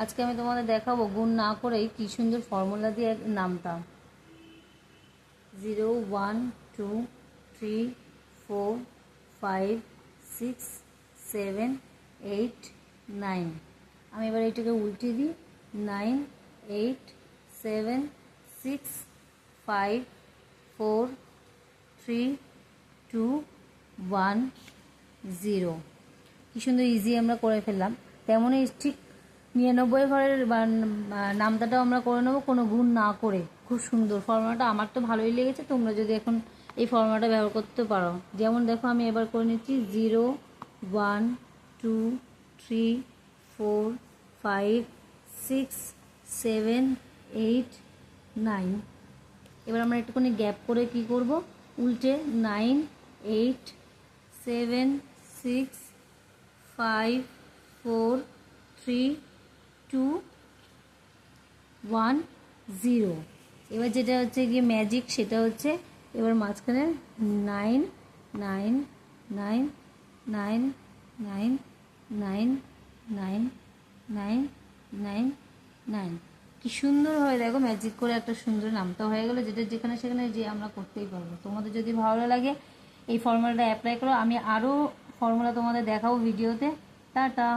আজকে আমি তোমাদের দেখাবো গুণ না করেই কি সুন্দর ফর্মুলা দিয়ে নামটা 0 1 2 3 4 5 6 7 8 9। আমি এবার এটাকে উল্টে দিই 9 8 7 6 5 4 3 2 1 0। কি সুন্দর ইজি আমরা করে ফেললাম। তেমনই ঠিক 99 ঘরের নামতাটাও আমরা করে নেবো কোনো গুণ না করে। খুব সুন্দর ফর্মুলাটা, আমার তো ভালোই লেগেছে। তোমরা যদি এখন এই ফর্মুলাটা ব্যবহার করতে পারো, যেমন দেখো আমি এবার করে নিচ্ছি 0 1 2 3 4 5 6 7 8 9। এবার আমরা একটুখানি গ্যাপ করে কি করব, উল্টে 9 8 7 6 5 4 3 2 1 0। এবার যেটা হচ্ছে গিয়ে ম্যাজিক, সেটা হচ্ছে এবার মাঝখানে 9 9 9 9 9 9 9 9 9 9। কি সুন্দরভাবে দেখো ম্যাজিক করে একটা সুন্দর নামটা হয়ে গেলো, যেটা যেখানে সেখানে যে আমরা করতেই পারবো। তোমাদের যদি ভালো লাগে এই ফর্মুলাটা অ্যাপ্লাই করো। আমি আরও ফর্মুলা তোমাদের দেখাবো ভিডিওতে। টাটা।